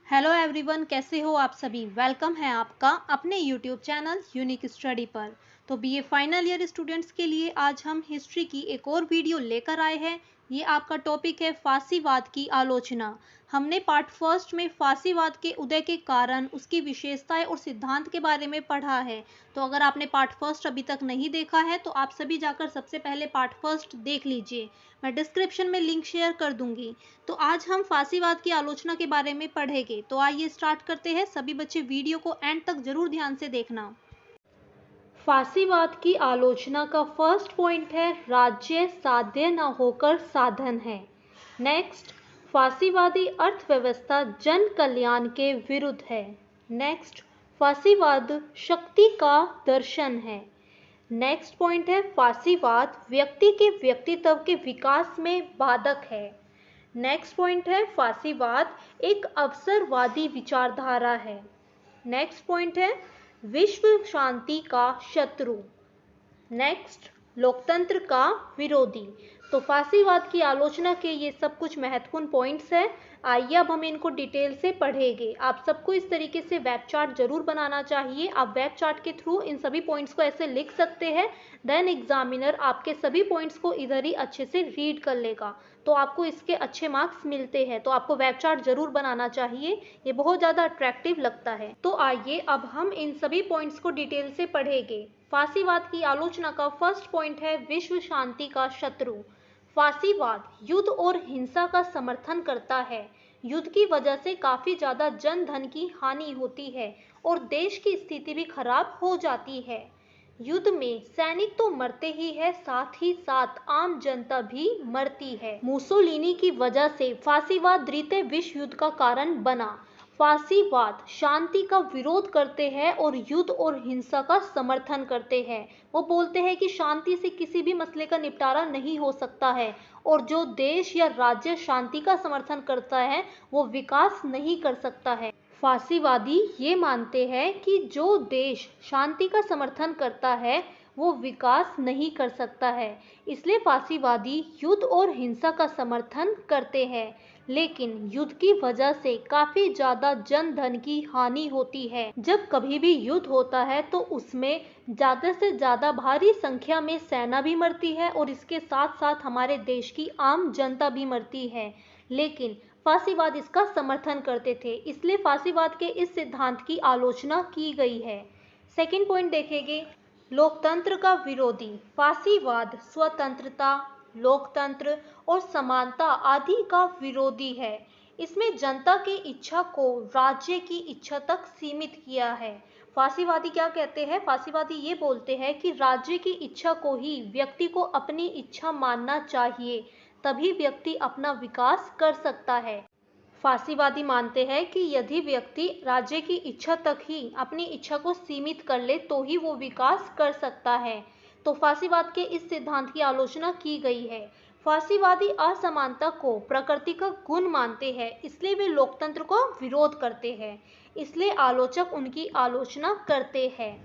Hello everyone, कैसे हो आप सभी। वेलकम है आपका अपने यूट्यूब चैनल यूनिक स्टडी पर। तो बीए फाइनल ईयर स्टूडेंट्स के लिए आज हम हिस्ट्री की एक और वीडियो लेकर आए हैं। ये आपका टॉपिक है फांसीवाद की आलोचना। हमने पार्ट फर्स्ट में फांसीवाद के उदय के कारण, उसकी विशेषताएं और सिद्धांत के बारे में पढ़ा है। तो अगर आपने पार्ट फर्स्ट अभी तक नहीं देखा है तो आप सभी जाकर सबसे पहले पार्ट फर्स्ट देख लीजिए। मैं डिस्क्रिप्शन में लिंक शेयर कर दूंगी। तो आज हम फांसीवाद की आलोचना के बारे में पढ़ेंगे। तो आइए स्टार्ट करते हैं। सभी बच्चे वीडियो को एंड तक जरूर ध्यान से देखना। फांसीवाद की आलोचना का फर्स्ट पॉइंट है राज्य साध्य न होकर साधन है। नेक्स्ट, फांसीवादी अर्थव्यवस्था जन कल्याण के विरुद्ध है। नेक्स्ट, फांसीवाद शक्ति का दर्शन है। नेक्स्ट पॉइंट है फांसीवाद व्यक्ति के व्यक्तित्व के विकास में बाधक है। नेक्स्ट पॉइंट है फांसीवाद एक अवसरवादी विचारधारा है। नेक्स्ट पॉइंट है विश्व शांति का शत्रु। नेक्स्ट, लोकतंत्र का विरोधी। तो फांसीवाद की आलोचना के ये सब कुछ महत्वपूर्ण पॉइंट्स हैं। आइए अब हम इनको डिटेल से पढ़ेंगे। आप सबको इस तरीके से वेब चार्ट जरूर बनाना चाहिए। आप वेब चार्ट के थ्रू इन सभी पॉइंट्स को ऐसे लिख सकते हैं। देन एग्जामिनर आपके सभी पॉइंट्स को इधर ही अच्छे से रीड कर लेगा, तो आपको इसके अच्छे मार्क्स मिलते हैं। तो आपको वेब चार्ट जरूर बनाना चाहिए, ये बहुत ज़्यादा अट्रैक्टिव लगता है। तो आइए अब हम इन सभी पॉइंट्स को डिटेल से पढ़ेंगे। फांसीवाद की आलोचना का फर्स्ट पॉइंट है विश्व शांति का शत्रु। फांसीवाद युद्ध और हिंसा का समर्थन करता है। युद्ध की वजह से काफी ज्यादा जन धन की हानि होती है और देश की स्थिति भी खराब हो जाती है। युद्ध में सैनिक तो मरते ही है, साथ ही साथ आम जनता भी मरती है। मुसोलिनी की वजह से फांसीवाद द्वितीय विश्व युद्ध का कारण बना। फांसीवाद शांति का विरोध करते हैं और युद्ध और हिंसा का समर्थन करते हैं। वो बोलते हैं कि शांति से किसी भी मसले का निपटारा नहीं हो सकता है और जो देश या राज्य शांति का समर्थन करता है वो विकास नहीं कर सकता है। फांसीवादी ये मानते हैं कि जो देश शांति का समर्थन करता है वो विकास नहीं कर सकता है। इसलिए फांसीवादी युद्ध और हिंसा का समर्थन करते हैं, लेकिन युद्ध की वजह से काफी ज्यादा जन धन की हानि होती है। जब कभी भी युद्ध होता है तो उसमें ज्यादा से ज्यादा भारी संख्या में सेना भी मरती है और इसके साथ साथ हमारे देश की आम जनता भी मरती है। लेकिन फांसीवाद इसका समर्थन करते थे, इसलिए फांसीवाद के इस सिद्धांत की आलोचना की गई है। सेकंड पॉइंट देखेंगे, लोकतंत्र का विरोधी। फांसीवाद स्वतंत्रता, लोकतंत्र और समानता आदि का विरोधी है। इसमें जनता की इच्छा को राज्य की इच्छा तक सीमित किया है। फांसीवादी क्या कहते हैं? फांसीवादी ये बोलते हैं कि राज्य की इच्छा को ही व्यक्ति को अपनी इच्छा मानना चाहिए, तभी व्यक्ति अपना विकास कर सकता है। फांसीवादी मानते हैं कि यदि व्यक्ति राज्य की इच्छा तक ही अपनी इच्छा को सीमित कर ले तो ही वो विकास कर सकता है। तो फांसीवाद के इस सिद्धांत की आलोचना की गई है। फांसीवादी असमानता को प्रकृति का गुण मानते हैं, इसलिए वे लोकतंत्र को विरोध करते हैं। इसलिए आलोचक उनकी आलोचना करते हैं।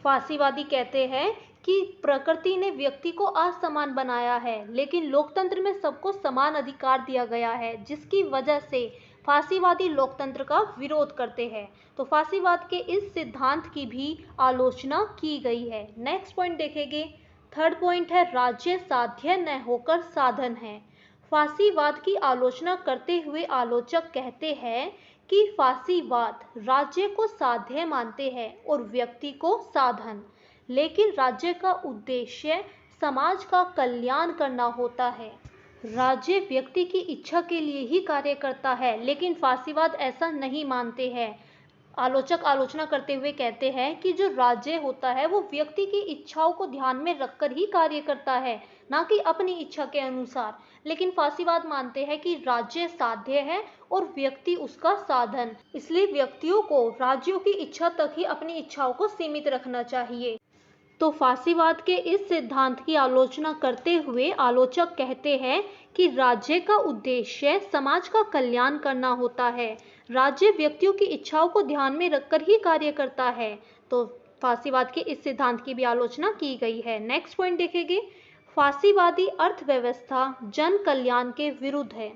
फांसीवादी कहते हैं कि प्रकृति ने व्यक्ति को असमान बनाया है, लेकिन लोकतंत्र में सबको समान अधिकार दिया गया है, जिसकी वजह से फांसीवादी लोकतंत्र का विरोध करते हैं। तो फांसीवाद के इस सिद्धांत की भी आलोचना की गई है। नेक्स्ट पॉइंट देखेंगे। थर्ड पॉइंट है राज्य साध्य न होकर साधन है। फांसीवाद की आलोचना करते हुए आलोचक कहते हैं कि फांसीवाद राज्य को साध्य मानते हैं और व्यक्ति को साधन, लेकिन राज्य का उद्देश्य समाज का कल्याण करना होता है। राज्य व्यक्ति की इच्छा के लिए ही कार्य करता है, लेकिन फांसीवाद ऐसा नहीं मानते हैं। आलोचक आलोचना करते हुए कहते हैं कि जो राज्य होता है वो व्यक्ति की इच्छाओं को ध्यान में रखकर ही कार्य करता है, ना कि अपनी इच्छा के अनुसार। लेकिन फांसीवाद मानते हैं कि राज्य साध्य है और व्यक्ति उसका साधन, इसलिए व्यक्तियों को राज्यों की इच्छा तक ही अपनी इच्छाओं को सीमित रखना चाहिए। तो फांसीवाद के इस सिद्धांत की आलोचना करते हुए आलोचक कहते हैं कि राज्य का उद्देश्य समाज का कल्याण करना होता है। राज्य व्यक्तियों की इच्छाओं को ध्यान में रखकर ही कार्य करता है। तो फांसीवाद के इस सिद्धांत की भी आलोचना की गई है। नेक्स्ट पॉइंट देखेंगे। फांसीवादी अर्थव्यवस्था जन कल्याण के विरुद्ध है।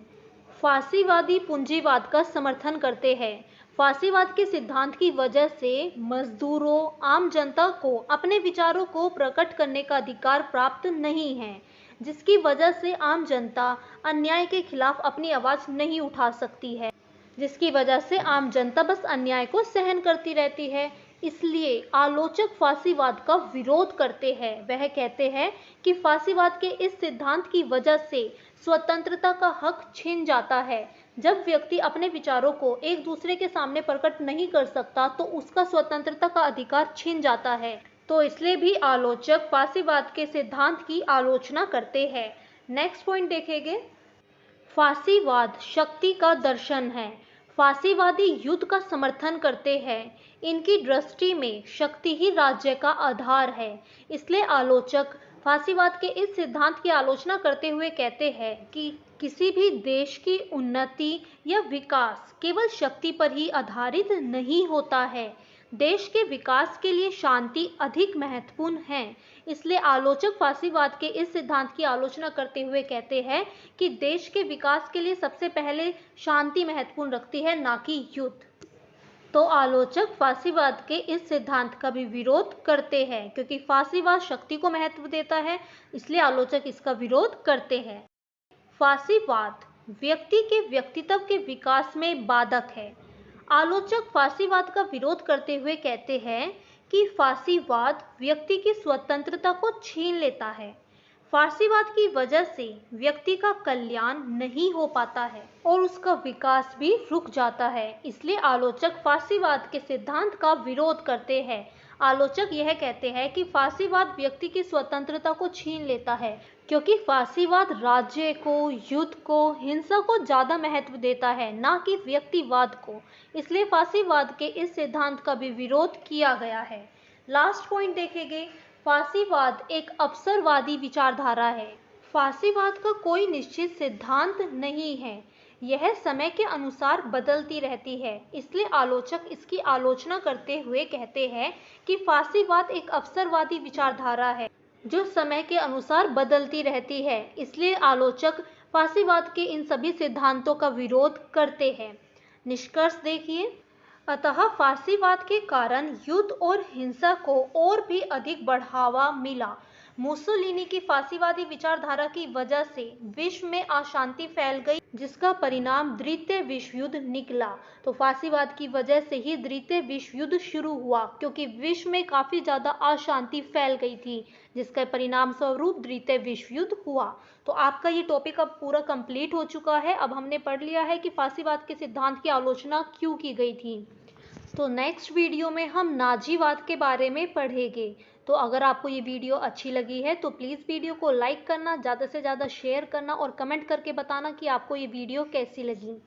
फांसीवादी पूंजीवाद का समर्थन करते हैं। फांसीवाद के सिद्धांत की वजह से मजदूरों, आम जनता को अपने विचारों को प्रकट करने का अधिकार प्राप्त नहीं है, जिसकी वजह से आम जनता अन्याय के खिलाफ अपनी आवाज नहीं उठा सकती है, जिसकी वजह से आम जनता बस अन्याय को सहन करती रहती है। इसलिए आलोचक फांसीवाद का विरोध करते हैं। वह कहते हैं कि फांसीवाद के इस सिद्धांत की वजह से स्वतंत्रता का हक छिन जाता है। जब व्यक्ति अपने विचारों को एक दूसरे के सामने प्रकट नहीं कर सकता तो उसका स्वतंत्रता का अधिकार छिन जाता है। तो इसलिए भी आलोचक फांसीवाद के सिद्धांत की आलोचना करते हैं। नेक्स्ट पॉइंट देखेंगे, फांसीवाद शक्ति का दर्शन है। फांसीवादी युद्ध का समर्थन करते हैं। इनकी दृष्टि में शक्ति ही राज्य का आधार है। इसलिए आलोचक फांसीवाद के इस सिद्धांत की आलोचना करते हुए कहते हैं कि किसी भी देश की उन्नति या विकास केवल शक्ति पर ही आधारित नहीं होता है। देश के विकास के लिए शांति अधिक महत्वपूर्ण है। इसलिए आलोचक फांसीवाद के इस सिद्धांत की आलोचना करते हुए कहते हैं कि देश के विकास के लिए सबसे पहले शांति महत्वपूर्ण रखती है, ना कि युद्ध। तो आलोचक फांसीवाद के इस सिद्धांत का भी विरोध करते हैं, क्योंकि फांसीवाद शक्ति को महत्व देता है, इसलिए आलोचक इसका विरोध करते हैं। फांसीवाद व्यक्ति के व्यक्तित्व के विकास में बाधक है। आलोचक फांसीवाद का विरोध करते हुए कहते हैं कि फांसीवाद व्यक्ति की स्वतंत्रता को छीन लेता है। फांसीवाद की वजह से व्यक्ति का कल्याण नहीं हो पाता है और उसका विकास भी रुक जाता है। इसलिए आलोचक फांसीवाद के सिद्धांत का विरोध करते हैं। आलोचक यह कहते हैं कि फांसीवाद व्यक्ति की स्वतंत्रता को छीन लेता है, क्योंकि फांसीवाद राज्य को, युद्ध को, हिंसा को ज्यादा महत्व देता है, ना कि व्यक्तिवाद को। इसलिए फांसीवाद के इस सिद्धांत का भी विरोध किया गया है। लास्ट पॉइंट देखेंगे, फांसीवाद एक अवसरवादी विचारधारा है। फांसीवाद का कोई निश्चित सिद्धांत नहीं है, यह समय के अनुसार बदलती रहती है। इसलिए आलोचक इसकी आलोचना करते हुए कहते हैं कि फांसीवाद एक अवसरवादी विचारधारा है जो समय के अनुसार बदलती रहती है। इसलिए आलोचक फांसीवाद के इन सभी सिद्धांतों का विरोध करते हैं। निष्कर्ष देखिए, अतः फांसीवाद के कारण युद्ध और हिंसा को और भी अधिक बढ़ावा मिला। मुसोलिनी की फांसीवादी विचारधारा की वजह से विश्व में अशांति फैल गई, जिसका परिणाम द्वितीय विश्व युद्ध निकला। तो फांसीवाद की वजह से ही द्वितीय विश्व युद्ध शुरू हुआ, क्योंकि विश्व में काफी ज्यादा अशांति फैल गई थी, जिसका परिणाम स्वरूप द्वितीय विश्व युद्ध हुआ। तो आपका ये टॉपिक अब पूरा कंप्लीट हो चुका है। अब हमने पढ़ लिया है कि फांसीवाद के सिद्धांत की आलोचना क्यों की गई थी। तो नेक्स्ट वीडियो में हम नाजीवाद के बारे में पढ़ेंगे। तो अगर आपको ये वीडियो अच्छी लगी है तो प्लीज़ वीडियो को लाइक करना, ज़्यादा से ज़्यादा शेयर करना और कमेंट करके बताना कि आपको ये वीडियो कैसी लगी।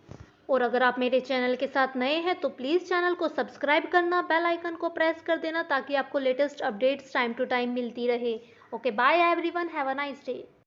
और अगर आप मेरे चैनल के साथ नए हैं तो प्लीज़ चैनल को सब्सक्राइब करना, बेल आइकन को प्रेस कर देना, ताकि आपको latest updates time to time मिलती रहे। Okay, bye everyone, have a nice day.